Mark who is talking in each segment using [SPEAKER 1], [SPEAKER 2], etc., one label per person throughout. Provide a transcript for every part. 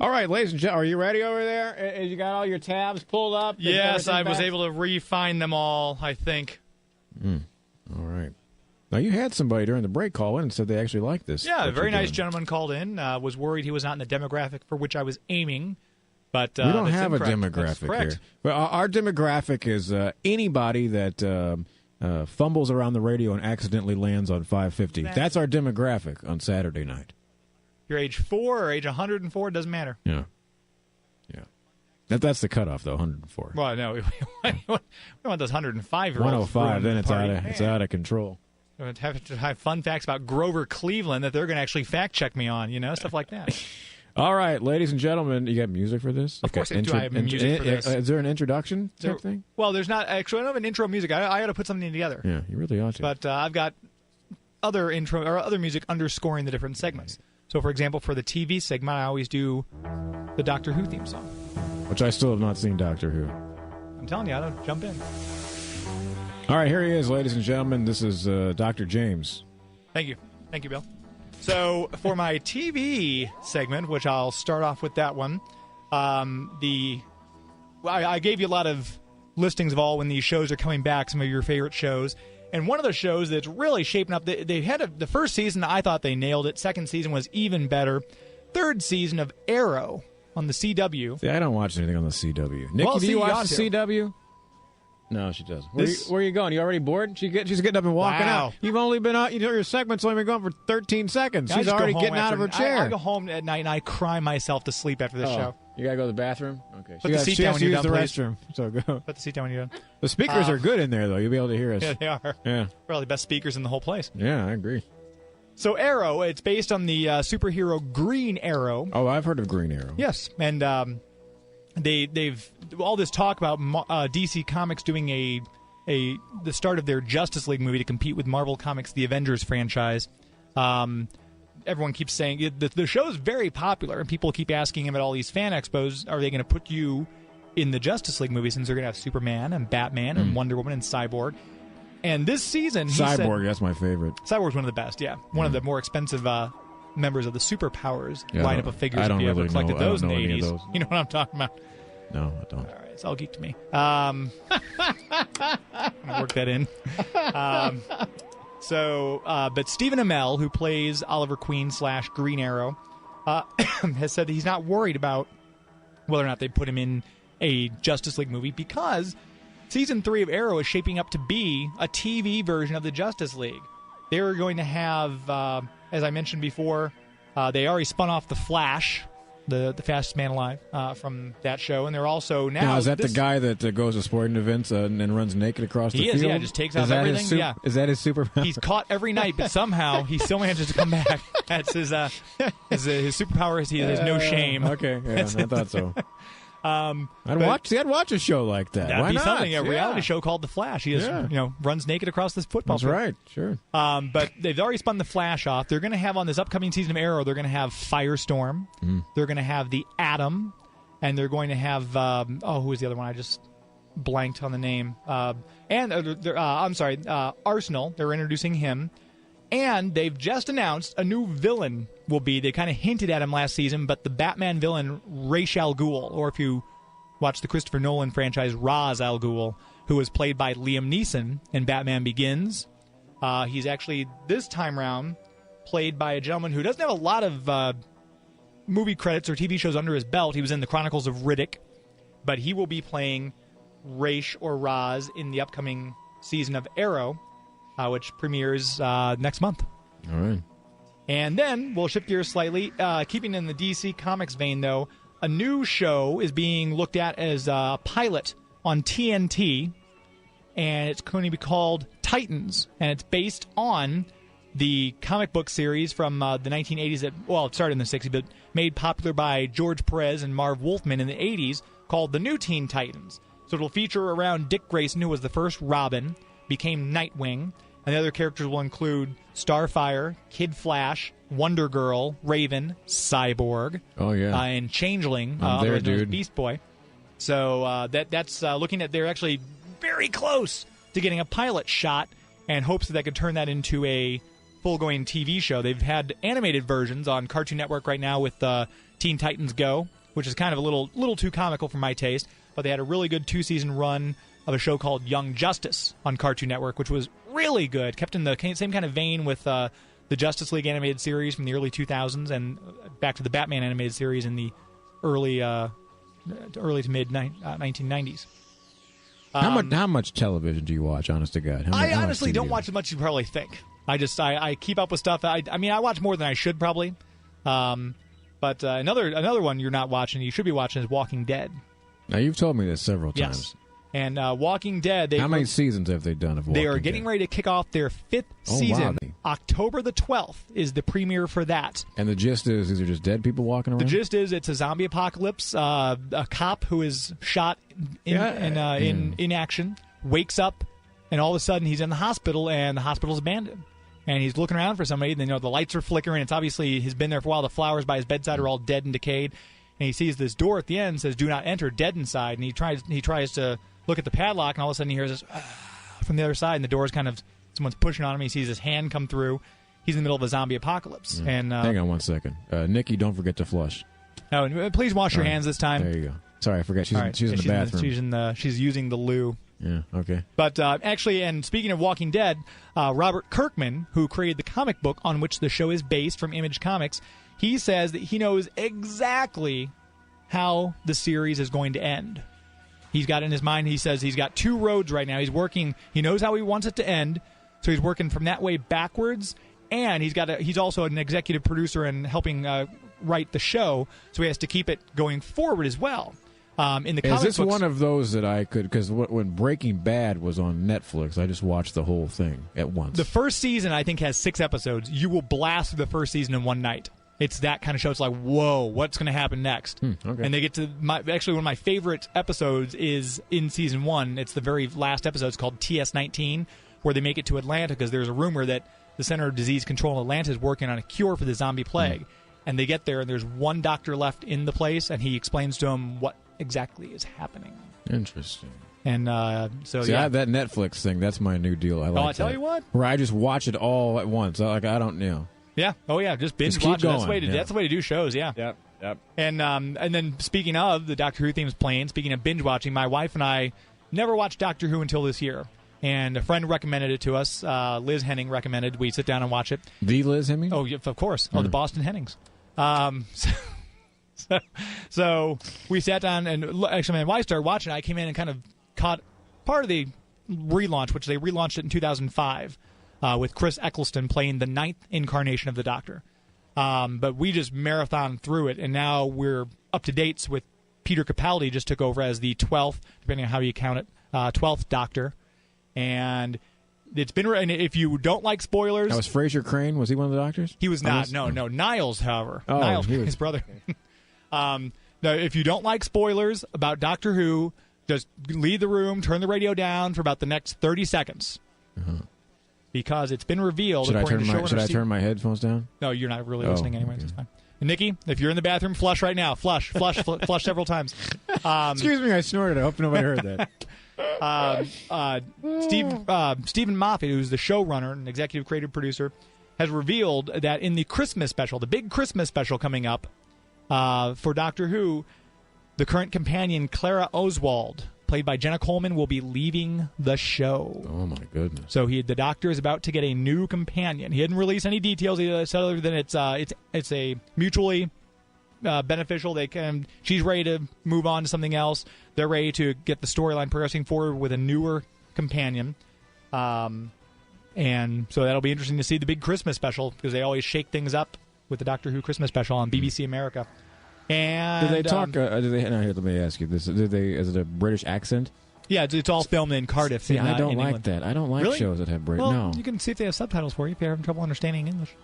[SPEAKER 1] All right, ladies and gentlemen, are you ready over there? You got all your tabs pulled up?
[SPEAKER 2] Yes, I was able to refine them all, I think.
[SPEAKER 1] All right. Now, you had somebody during the break call in and said they actually liked this.
[SPEAKER 2] Yeah, a very nice gentleman called in. Was worried he was not in the demographic for which I was aiming. But
[SPEAKER 1] we don't have
[SPEAKER 2] incorrect.
[SPEAKER 1] a demographic here. Well, our demographic is anybody that fumbles around the radio and accidentally lands on 550. That's our demographic on Saturday night.
[SPEAKER 2] You're age 4 or age 104, it doesn't matter.
[SPEAKER 1] Yeah. That's the cutoff, though, 104.
[SPEAKER 2] Well, no, we want those 105-year-olds.
[SPEAKER 1] 105, then it's out of control.
[SPEAKER 2] To have fun facts about Grover Cleveland that they're going to actually fact-check me on, stuff like that.
[SPEAKER 1] All right, ladies and gentlemen, you got music for this?
[SPEAKER 2] Of course I do. I have music for this.
[SPEAKER 1] Is there an introduction type thing?
[SPEAKER 2] Well, there's not. Actually, I don't have an intro music. I got to put something together.
[SPEAKER 1] Yeah, you really ought to.
[SPEAKER 2] But I've got other intro or other music underscoring the different segments. So, for example, for the TV segment, I always do the Doctor Who theme song.
[SPEAKER 1] Which I still have not seen Doctor Who.
[SPEAKER 2] I'm telling you, I don't jump in.
[SPEAKER 1] All right, here he is, ladies and gentlemen. This is Dr. James.
[SPEAKER 2] Thank you. Thank you, Bill. So, for my TV segment, which I'll start off with that one, I gave you a lot of listings of all when these shows are coming back, some of your favorite shows. And one of the shows that's really shaping up, they had the first season, I thought they nailed it. Second season was even better. Third season of Arrow on the CW.
[SPEAKER 1] See, I don't watch anything on the CW. Nikki, do you watch the CW? No, she doesn't. Where are you going? You already bored? She's getting up and walking out. You've only been out. Your segment's only been going for 13 seconds. She's already getting out of her chair.
[SPEAKER 2] I go home at night and I cry myself to sleep after this show.
[SPEAKER 1] You gotta go to the bathroom? Okay.
[SPEAKER 2] Put the seat down when you're done, please.
[SPEAKER 1] Restroom. So go.
[SPEAKER 2] Put the seat down when you're done.
[SPEAKER 1] The speakers are good in there, though. You'll be able to hear us.
[SPEAKER 2] Yeah, they are.
[SPEAKER 1] Yeah.
[SPEAKER 2] Probably the best speakers in the whole place.
[SPEAKER 1] Yeah, I agree.
[SPEAKER 2] So Arrow, it's based on the superhero Green Arrow.
[SPEAKER 1] Oh, I've heard of Green Arrow.
[SPEAKER 2] Yes, and they've all this talk about DC Comics doing the start of their Justice League movie to compete with Marvel Comics' The Avengers franchise. Everyone keeps saying the show is very popular, and people keep asking him at all these fan expos, are they going to put you in the Justice League movie, since they're going to have Superman and Batman and Wonder Woman and Cyborg. And this season,
[SPEAKER 1] Cyborg, that's my favorite.
[SPEAKER 2] Cyborg's one of the best, yeah. One of the more expensive members of the Superpowers lineup of figures. If you ever collected those in the 80s. You know what I'm talking about?
[SPEAKER 1] No, I don't.
[SPEAKER 2] All right, it's All Geek To Me. I'm going to work that in. But Stephen Amell, who plays Oliver Queen / Green Arrow, has said that he's not worried about whether or not they put him in a Justice League movie, because Season 3 of Arrow is shaping up to be a TV version of the Justice League. They're going to have, as I mentioned before, they already spun off The Flash, the fastest man alive, from that show, and they're also now...
[SPEAKER 1] is that the guy that goes to sporting events and then runs naked across the field?
[SPEAKER 2] He is, yeah, just takes off everything.
[SPEAKER 1] Is that his superpower?
[SPEAKER 2] He's caught every night, but somehow he still manages to come back. That's his superpower is he has no shame.
[SPEAKER 1] Okay, yeah, I thought so. I'd watch a show like that.
[SPEAKER 2] That'd
[SPEAKER 1] Why
[SPEAKER 2] be
[SPEAKER 1] not?
[SPEAKER 2] something. A reality show called The Flash. He runs naked across this football field.
[SPEAKER 1] That's right, sure.
[SPEAKER 2] But they've already spun The Flash off. They're going to have on this upcoming season of Arrow, they're going to have Firestorm. They're going to have the Atom. And they're going to have, who was the other one? I just blanked on the name. Arsenal. They're introducing him. And they've just announced a new villain will be. They kind of hinted at him last season, but the Batman villain, Ra's al Ghul, or if you watch the Christopher Nolan franchise, Ra's al Ghul, who was played by Liam Neeson in Batman Begins. He's actually, this time around, played by a gentleman who doesn't have a lot of movie credits or TV shows under his belt. He was in the Chronicles of Riddick, but he will be playing Ra's or Raz in the upcoming season of Arrow, which premieres next month.
[SPEAKER 1] All right.
[SPEAKER 2] And then we'll shift gears slightly. Keeping in the DC Comics vein, though, a new show is being looked at as a pilot on TNT, and it's going to be called Titans, and it's based on the comic book series from the 1980s. It started in the 60s, but made popular by George Perez and Marv Wolfman in the 80s, called The New Teen Titans. So it'll feature around Dick Grayson, who was the first Robin, became Nightwing, and the other characters will include Starfire, Kid Flash, Wonder Girl, Raven, Cyborg, and Changeling,
[SPEAKER 1] there, dude.
[SPEAKER 2] Beast Boy. So that's looking at, they're actually very close to getting a pilot shot, and hopes that they could turn that into a full-going TV show. They've had animated versions on Cartoon Network right now with Teen Titans Go, which is kind of a little too comical for my taste. But they had a really good 2-season run of a show called Young Justice on Cartoon Network, which was really good. Kept in the same kind of vein with the Justice League animated series from the early 2000s and back to the Batman animated series in the early to mid 1990s.
[SPEAKER 1] How much television do you watch, honest to God?
[SPEAKER 2] I honestly don't watch as much as you probably think. I keep up with stuff. I watch more than I should probably. But another one you're not watching, you should be watching, is Walking Dead.
[SPEAKER 1] Now, you've told me this several times.
[SPEAKER 2] Yes. And Walking Dead...
[SPEAKER 1] How many seasons have they done of Walking Dead?
[SPEAKER 2] They are getting ready to kick off their 5th season. Wow. October the 12th is the premiere for that.
[SPEAKER 1] And the gist is, these are just dead people walking around?
[SPEAKER 2] The gist is, it's a zombie apocalypse. A cop who is shot in action wakes up, and all of a sudden he's in the hospital, and the hospital's abandoned. And he's looking around for somebody, and then, the lights are flickering. It's obviously, he's been there for a while. The flowers by his bedside are all dead and decayed. And he sees this door at the end, says, "Do not enter," dead inside. And he tries to look at the padlock, and all of a sudden he hears this from the other side, and the door's kind of, someone's pushing on him. He sees his hand come through. He's in the middle of a zombie apocalypse. And
[SPEAKER 1] hang on one second. Nikki, don't forget to flush.
[SPEAKER 2] Oh, please wash your hands this time.
[SPEAKER 1] There you go. Sorry, I forgot. She's in the bathroom.
[SPEAKER 2] She's using the loo.
[SPEAKER 1] Yeah, okay.
[SPEAKER 2] But actually, and speaking of Walking Dead, Robert Kirkman, who created the comic book on which the show is based from Image Comics, he says that he knows exactly how the series is going to end. He's got in his mind, he says he's got 2 roads right now. He knows how he wants it to end, so he's working from that way backwards, and he's also an executive producer and helping write the show, so he has to keep it going forward as well. In the
[SPEAKER 1] is this one of those that I could, because when Breaking Bad was on Netflix, I just watched the whole thing at once.
[SPEAKER 2] The first season, I think, has 6 episodes. You will blast through the first season in one night. It's that kind of show. It's like, whoa, what's going to happen next?
[SPEAKER 1] Okay.
[SPEAKER 2] And they get to actually, one of my favorite episodes is in season 1. It's the very last episode. It's called TS-19, where they make it to Atlanta because there's a rumor that the Center of Disease Control in Atlanta is working on a cure for the zombie plague. And they get there, and there's one doctor left in the place, and he explains to them what exactly is happening.
[SPEAKER 1] Interesting.
[SPEAKER 2] And
[SPEAKER 1] See, I have that Netflix thing. That's my new deal. I like
[SPEAKER 2] I tell you what,
[SPEAKER 1] where I just watch it all at once. I don't know.
[SPEAKER 2] Yeah. Oh yeah. Just binge watch. That's the way to do shows. Yeah.
[SPEAKER 1] Yep.
[SPEAKER 2] And then speaking of the Doctor Who themes playing, speaking of binge watching, my wife and I never watched Doctor Who until this year. And a friend recommended it to us. Liz Henning recommended we sit down and watch it.
[SPEAKER 1] The Liz Henning?
[SPEAKER 2] Oh, yeah, of course. Oh, the Boston Hennings. So we sat down, and actually my wife started watching. I came in and kind of caught part of the relaunch, which they relaunched it in 2005 with Chris Eccleston playing the 9th incarnation of the Doctor. But we just marathoned through it, and now we're up to dates with Peter Capaldi just took over as the 12th, depending on how you count it, 12th Doctor. And it's been. And if you don't like spoilers,
[SPEAKER 1] now, was Fraser Crane? Was he one of the doctors?
[SPEAKER 2] He was not. No. Niles, however, Niles, his brother. Now, if you don't like spoilers about Doctor Who, just leave the room, turn the radio down for about the next 30 seconds, because it's been revealed.
[SPEAKER 1] Should I turn my headphones down?
[SPEAKER 2] No, you're not really listening anyways. Okay. It's fine. And Nikki, if you're in the bathroom, flush right now. Flush several times.
[SPEAKER 1] Excuse me, I snorted. I hope nobody heard that.
[SPEAKER 2] Stephen Moffat, who's the showrunner and executive creative producer, has revealed that in the Christmas special, the big Christmas special coming up for Doctor Who, the current companion Clara Oswald, played by Jenna Coleman, will be leaving the show.
[SPEAKER 1] Oh my goodness!
[SPEAKER 2] So the Doctor is about to get a new companion. He didn't release any details. He said other than it's a mutually beneficial. She's ready to move on to something else. They're ready to get the storyline progressing forward with a newer companion. And so that'll be interesting to see the big Christmas special, because they always shake things up with the Doctor Who Christmas special on BBC America. And
[SPEAKER 1] do they talk? Let me ask you this: is it a British accent?
[SPEAKER 2] Yeah, it's all filmed in Cardiff.
[SPEAKER 1] See, I don't like
[SPEAKER 2] England.
[SPEAKER 1] that. I don't like
[SPEAKER 2] really?
[SPEAKER 1] shows that have British.
[SPEAKER 2] Well,
[SPEAKER 1] no,
[SPEAKER 2] you can see if they have subtitles for you if you're having trouble understanding English.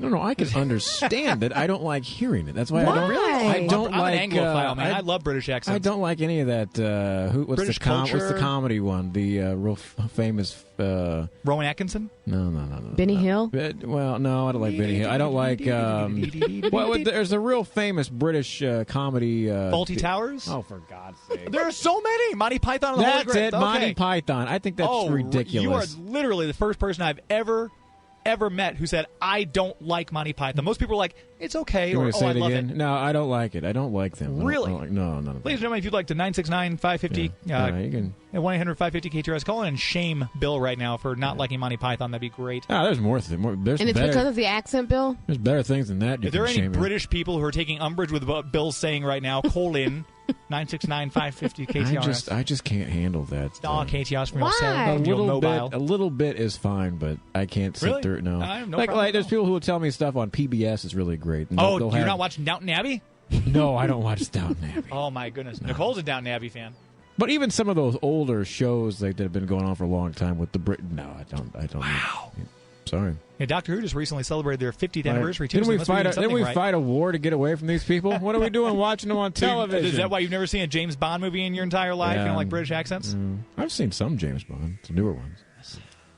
[SPEAKER 1] No, I can understand it. I don't like hearing it. That's why
[SPEAKER 3] Why?
[SPEAKER 1] I don't.
[SPEAKER 3] Really?
[SPEAKER 1] I don't
[SPEAKER 2] I'm
[SPEAKER 1] like.
[SPEAKER 2] An Anglophile, man. I love British accents.
[SPEAKER 1] I don't like any of that. What's
[SPEAKER 2] British
[SPEAKER 1] what's
[SPEAKER 2] culture?
[SPEAKER 1] the comedy one? The real famous.
[SPEAKER 2] Rowan Atkinson?
[SPEAKER 1] No.
[SPEAKER 3] Benny Hill?
[SPEAKER 1] Well, no, I don't like Benny Hill. I don't like. There's a real famous British comedy.
[SPEAKER 2] Fawlty Towers?
[SPEAKER 1] Oh, for God's sake!
[SPEAKER 2] There are so many. Monty Python and the Holy
[SPEAKER 1] That's
[SPEAKER 2] Grail.
[SPEAKER 1] it. Okay. Monty Python. I think that's ridiculous.
[SPEAKER 2] You are literally the first person I've ever ever met who said, I don't like Monty Python. Most people are like, it's okay, or,
[SPEAKER 1] say
[SPEAKER 2] I
[SPEAKER 1] it
[SPEAKER 2] love
[SPEAKER 1] again?
[SPEAKER 2] it.
[SPEAKER 1] No, I don't like it. I don't like them.
[SPEAKER 2] Really?
[SPEAKER 1] No.
[SPEAKER 2] Ladies and gentlemen, if you'd like to 969-550,
[SPEAKER 1] you can
[SPEAKER 2] 1-800-550-KTRS, call in and shame Bill right now for not liking Monty Python. That'd be great.
[SPEAKER 1] There's more. There's
[SPEAKER 3] and it's
[SPEAKER 1] better,
[SPEAKER 3] because of the accent, Bill?
[SPEAKER 1] There's better things than that.
[SPEAKER 2] If there are any British people who are taking umbrage with what Bill's saying right now, call in 969-550-KTRS.
[SPEAKER 1] I just can't handle that.
[SPEAKER 2] KTRS from
[SPEAKER 3] your
[SPEAKER 2] mobile.
[SPEAKER 1] A little bit is fine, but I can't sit through it. No.
[SPEAKER 2] Like
[SPEAKER 1] there's people who will tell me stuff on PBS is really great.
[SPEAKER 2] You're not watching Downton Abbey?
[SPEAKER 1] No, I don't watch Downton Abbey.
[SPEAKER 2] Oh, my goodness. No. Nicole's a Downton Abbey fan.
[SPEAKER 1] But even some of those older shows that have been going on for a long time with the Brit. No, I don't.
[SPEAKER 2] Wow.
[SPEAKER 1] Sorry.
[SPEAKER 2] Yeah, Doctor Who just recently celebrated their 50th anniversary.
[SPEAKER 1] Didn't we fight a war to get away from these people? What are we doing watching them on television?
[SPEAKER 2] Is that why you've never seen a James Bond movie in your entire life?
[SPEAKER 1] Yeah.
[SPEAKER 2] You don't like British accents?
[SPEAKER 1] I've seen some James Bond, the newer ones.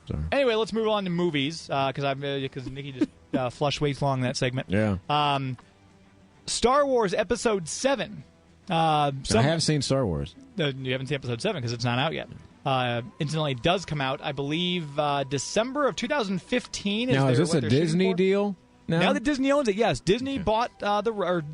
[SPEAKER 1] Sorry.
[SPEAKER 2] Anyway, let's move on to movies because Nikki just flushed way too long in that segment.
[SPEAKER 1] Yeah.
[SPEAKER 2] Star Wars Episode 7.
[SPEAKER 1] I have seen Star Wars.
[SPEAKER 2] You haven't seen Episode 7 because it's not out yet. Incidentally, it does come out, I believe, December of 2015.
[SPEAKER 1] Is this a Disney deal?
[SPEAKER 2] Now that Disney owns it, yes. Disney bought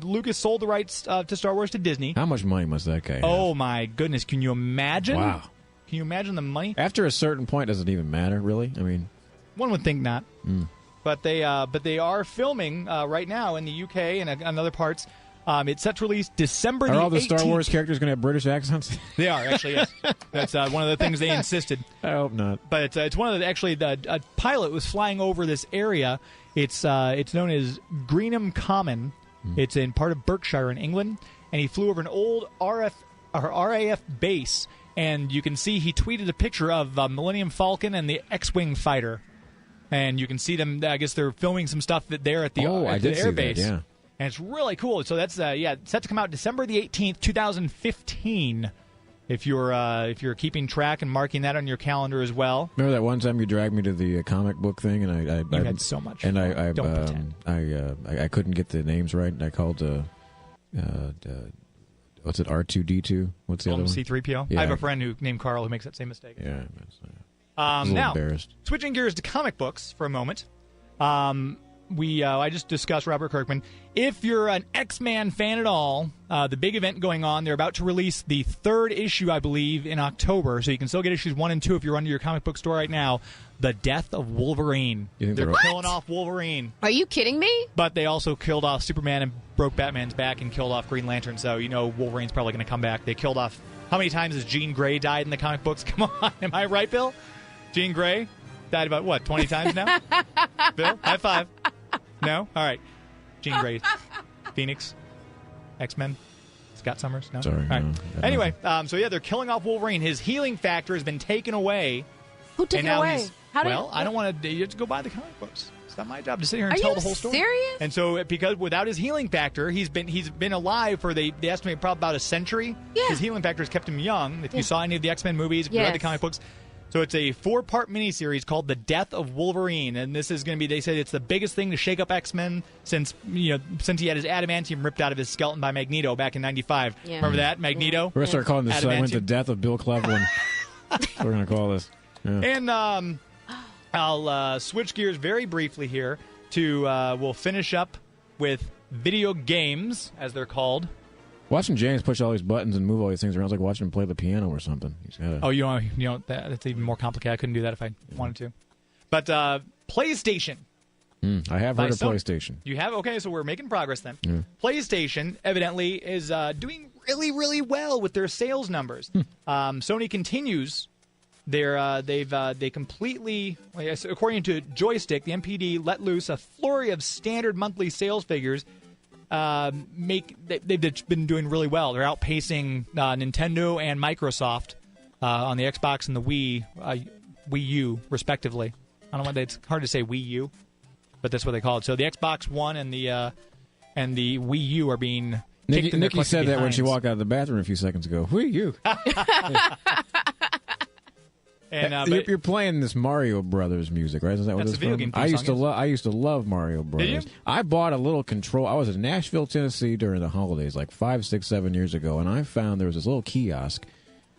[SPEAKER 2] Lucas sold the rights to Star Wars to Disney.
[SPEAKER 1] How much money must that guy have?
[SPEAKER 2] Oh, my goodness. Can you imagine?
[SPEAKER 1] Wow.
[SPEAKER 2] Can you imagine the money?
[SPEAKER 1] After a certain point, does it even matter, really? I mean,
[SPEAKER 2] one would think not. But they are filming right now in the UK and other parts. It's set to release December the 18th.
[SPEAKER 1] Are all the Star Wars characters going to have British accents?
[SPEAKER 2] They are, actually, yes. That's one of the things they insisted.
[SPEAKER 1] I hope not.
[SPEAKER 2] But it's one of a pilot was flying over this area. It's known as Greenham Common. It's in part of Berkshire in England. And he flew over an old RAF base. And you can see he tweeted a picture of Millennium Falcon and the X-Wing fighter. And you can see them, I guess they're filming some stuff there at the air base.
[SPEAKER 1] Yeah.
[SPEAKER 2] And it's really cool. So that's set to come out December the 18th, 2015. If you're keeping track and marking that on your calendar as well.
[SPEAKER 1] Remember that one time you dragged me to the comic book thing, and I
[SPEAKER 2] had so much.
[SPEAKER 1] And
[SPEAKER 2] fun.
[SPEAKER 1] I couldn't get the names right. And I called what's it, R2D2? What's the other one?
[SPEAKER 2] C3PO. Yeah. I have a friend named Carl who makes that same mistake.
[SPEAKER 1] Yeah.
[SPEAKER 2] Now,
[SPEAKER 1] embarrassed.
[SPEAKER 2] Switching gears to comic books for a moment. I just discussed Robert Kirkman. If you're an X-Men fan at all, the big event going on, they're about to release the third issue, I believe, in October. So you can still get issues 1 and 2 if you're under your comic book store right now. The Death of Wolverine. They're killing off Wolverine.
[SPEAKER 3] Are you kidding me?
[SPEAKER 2] But they also killed off Superman and broke Batman's back and killed off Green Lantern. So Wolverine's probably going to come back. They killed off. How many times has Jean Grey died in the comic books? Come on, am I right, Bill? Jean Grey died about 20 times now. Bill, high five. No? All right. Jean Grey. Phoenix. X-Men. Scott Summers. No?
[SPEAKER 1] Sorry.
[SPEAKER 2] All right.
[SPEAKER 1] No,
[SPEAKER 2] anyway, they're killing off Wolverine. His healing factor has been taken away.
[SPEAKER 3] Who took it away?
[SPEAKER 2] I don't want to. You have to go buy the comic books. It's not my job to sit here and tell the whole story.
[SPEAKER 3] Are you serious?
[SPEAKER 2] And so, because without his healing factor, he's been alive for they estimate probably about a century.
[SPEAKER 3] Yeah.
[SPEAKER 2] His healing factor has kept him young. If you saw any of the X-Men movies, if you read the comic books. So it's a 4-part miniseries called The Death of Wolverine, and this is going to be, they said it's the biggest thing to shake up X-Men since he had his adamantium ripped out of his skeleton by Magneto back in 95. Yeah. Remember that? Magneto?
[SPEAKER 1] We're going to start calling this segment The Death of Bill Cleveland. We're going to call this. Yeah.
[SPEAKER 2] And I'll switch gears very briefly here to, we'll finish up with video games, as they're called.
[SPEAKER 1] Watching James push all these buttons and move all these things around is like watching him play the piano or something. He's gotta...
[SPEAKER 2] Oh, that's even more complicated. I couldn't do that if I wanted to. But PlayStation.
[SPEAKER 1] I have heard of PlayStation.
[SPEAKER 2] You have? Okay, so we're making progress then.
[SPEAKER 1] Yeah.
[SPEAKER 2] PlayStation, evidently, is doing really, really well with their sales numbers. Sony continues. They completely, according to Joystick, the MPD let loose a flurry of standard monthly sales figures. They've been doing really well. They're outpacing Nintendo and Microsoft on the Xbox and the Wii U, respectively. I don't know. It's hard to say Wii U, but that's what they call it. So the Xbox One and the Wii U are being kicked in their
[SPEAKER 1] Nikki said that
[SPEAKER 2] behinds.
[SPEAKER 1] when she walked out of the bathroom a few seconds ago. Wii U. And you're playing this Mario Brothers music, right? Is that what
[SPEAKER 2] that's
[SPEAKER 1] it's
[SPEAKER 2] a video
[SPEAKER 1] from?
[SPEAKER 2] game
[SPEAKER 1] I used to love Mario Brothers.
[SPEAKER 2] Did you?
[SPEAKER 1] I bought a little control. I was in Nashville, Tennessee during the holidays, like 5, 6, 7 years ago, and I found there was this little kiosk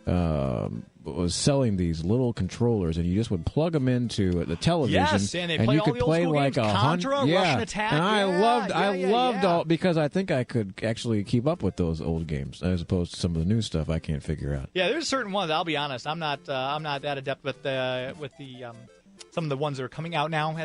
[SPEAKER 1] was selling these little controllers, and you just would plug them into the television.
[SPEAKER 2] Yes, and they play
[SPEAKER 1] you
[SPEAKER 2] all
[SPEAKER 1] could
[SPEAKER 2] the old
[SPEAKER 1] play
[SPEAKER 2] school
[SPEAKER 1] like
[SPEAKER 2] games. Contra, Russian Attack.
[SPEAKER 1] And I loved all, because I think I could actually keep up with those old games as opposed to some of the new stuff I can't figure out.
[SPEAKER 2] Yeah, there's certain ones. I'll be honest, I'm not that adept with the some of the ones that are coming out now.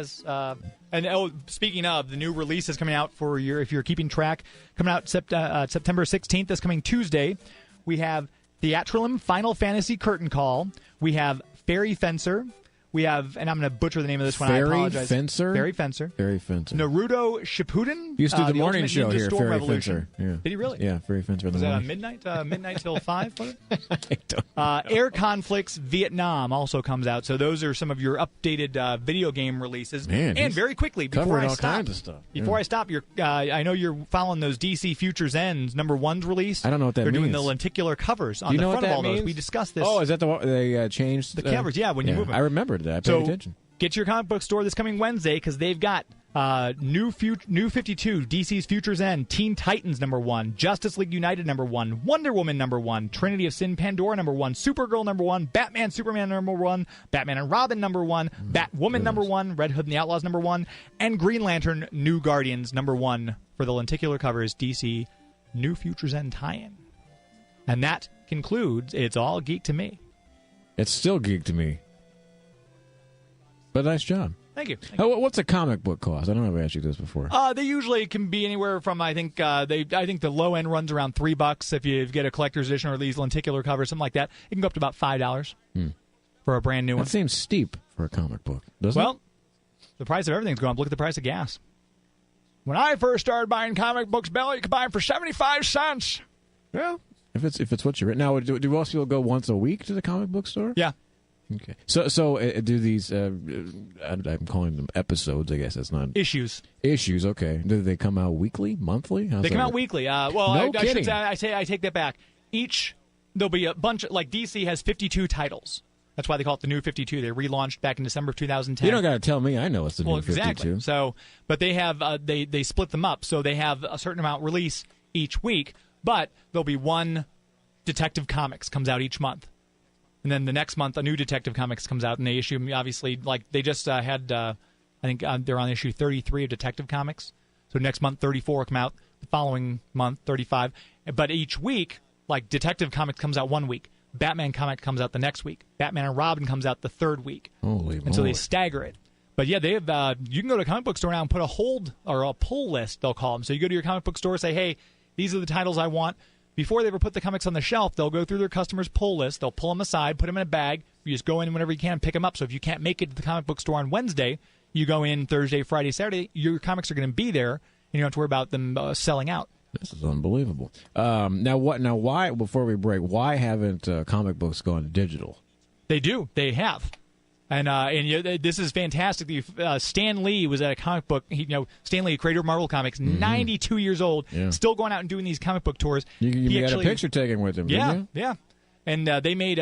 [SPEAKER 2] Speaking of, the new release is coming out for if you're keeping track, coming out September 16th. This coming Tuesday, we have Theatralum Final Fantasy Curtain Call. We have Fairy Fencer. We have, and I'm going to butcher the name of this one. I apologize.
[SPEAKER 1] Fairy Fencer?
[SPEAKER 2] Naruto Shippuden.
[SPEAKER 1] Used to do the morning show here,
[SPEAKER 2] Storm
[SPEAKER 1] Fairy
[SPEAKER 2] Revolution.
[SPEAKER 1] Fencer. Yeah.
[SPEAKER 2] Did he really?
[SPEAKER 1] Yeah, Fairy Fencer.
[SPEAKER 2] Was that on midnight? Midnight till 5?
[SPEAKER 1] I don't know.
[SPEAKER 2] Air Conflicts Vietnam also comes out. So those are some of your updated video game releases.
[SPEAKER 1] Man,
[SPEAKER 2] and very quickly, before I
[SPEAKER 1] all
[SPEAKER 2] stop,
[SPEAKER 1] kinds of stuff.
[SPEAKER 2] Before I stop, I know you're following those DC Futures Ends #1's release.
[SPEAKER 1] I don't know what that
[SPEAKER 2] They're
[SPEAKER 1] means.
[SPEAKER 2] They're doing the lenticular covers on the front of all those. We discussed this.
[SPEAKER 1] Oh, is that the one they changed?
[SPEAKER 2] The covers, yeah, when you move them.
[SPEAKER 1] I remembered that. I paid attention.
[SPEAKER 2] Get to your comic book store this coming Wednesday, because they've got New 52, DC's Future's End, Teen Titans #1, Justice League United #1, Wonder Woman #1, Trinity of Sin Pandora #1, Supergirl #1, Batman Superman #1, Batman and Robin #1, Batwoman #1, Red Hood and the Outlaws #1, and Green Lantern New Guardians #1 for the lenticular covers DC New Future's End tie-in. And that concludes It's All Geek to Me.
[SPEAKER 1] It's still geek to me. But nice job.
[SPEAKER 2] Thank you.
[SPEAKER 1] What's a comic book cost? I don't know if I asked you this before.
[SPEAKER 2] They usually can be anywhere from, I think the low end runs around $3 if you get a collector's edition or these lenticular covers, something like that. It can go up to about $5 for a brand new one.
[SPEAKER 1] That seems steep for a comic book, doesn't it?
[SPEAKER 2] Well, the price of everything's going up. Look at the price of gas. When I first started buying comic books, Bill, you could buy them for 75 cents.
[SPEAKER 1] Well, if it's what you're now, do most people go once a week to the comic book store?
[SPEAKER 2] Yeah.
[SPEAKER 1] Okay. So do these? I'm calling them episodes. I guess that's not
[SPEAKER 2] issues.
[SPEAKER 1] Issues. Okay. Do they come out weekly, monthly?
[SPEAKER 2] They come out weekly.
[SPEAKER 1] No kidding.
[SPEAKER 2] I take that back. There'll be a bunch. Like DC has 52 titles. That's why they call it the New 52. They relaunched back in December of 2010.
[SPEAKER 1] You don't got to tell me. I know it's the New 52.
[SPEAKER 2] Exactly. So, but they have they split them up. So they have a certain amount release each week. But there'll be one Detective Comics comes out each month. And then the next month, a new Detective Comics comes out, and they issue, obviously, like they just had, I think they're on issue 33 of Detective Comics. So next month, 34 will come out. The following month, 35. But each week, like Detective Comics comes out 1 week. Batman comic comes out the next week. Batman and Robin comes out the third week.
[SPEAKER 1] Holy moly.
[SPEAKER 2] And so they stagger it. But yeah, they have. You can go to a comic book store now and put a hold or a pull list, they'll call them. So you go to your comic book store, say, hey, these are the titles I want. Before they ever put the comics on the shelf, they'll go through their customers' pull list. They'll pull them aside, put them in a bag. You just go in whenever you can, pick them up. So if you can't make it to the comic book store on Wednesday, you go in Thursday, Friday, Saturday. Your comics are going to be there, and you don't have to worry about them selling out.
[SPEAKER 1] This is unbelievable. Now, why? Before we break, why haven't comic books gone digital?
[SPEAKER 2] They do. They have. And this is fantastic. Stan Lee was at a comic book. Stan Lee, creator of Marvel Comics, 92 years old, still going out and doing these comic book tours.
[SPEAKER 1] You had a picture taken with him, didn't you?
[SPEAKER 2] Yeah. And they made.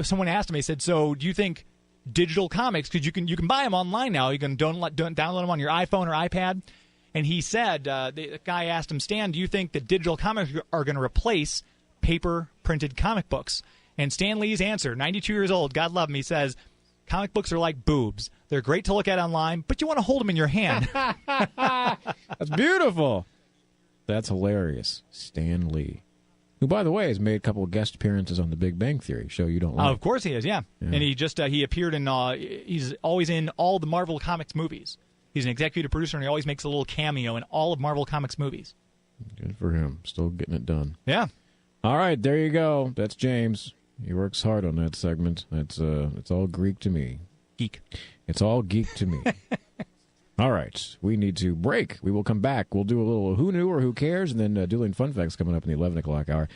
[SPEAKER 2] Someone asked him. They said, "So, do you think digital comics? Because you can buy them online now. You can download them on your iPhone or iPad." And he said, the guy asked him, "Stan, do you think that digital comics are going to replace paper printed comic books?" And Stan Lee's answer, 92 years old, God love him, he says, comic books are like boobs. They're great to look at online, but you want to hold them in your hand.
[SPEAKER 1] That's beautiful. That's hilarious. Stan Lee, who, by the way, has made a couple of guest appearances on The Big Bang Theory show you don't like.
[SPEAKER 2] Of course he is, yeah. And he just he appeared in he's always in all the Marvel Comics movies. He's an executive producer, and he always makes a little cameo in all of Marvel Comics movies.
[SPEAKER 1] Good for him. Still getting it done.
[SPEAKER 2] Yeah.
[SPEAKER 1] All right, there you go. That's James. He works hard on that segment. It's all Greek to me.
[SPEAKER 2] Geek.
[SPEAKER 1] It's all geek to me. All right, we need to break. We will come back. We'll do a little who knew or who cares, and then dueling fun facts coming up in the 11 o'clock hour.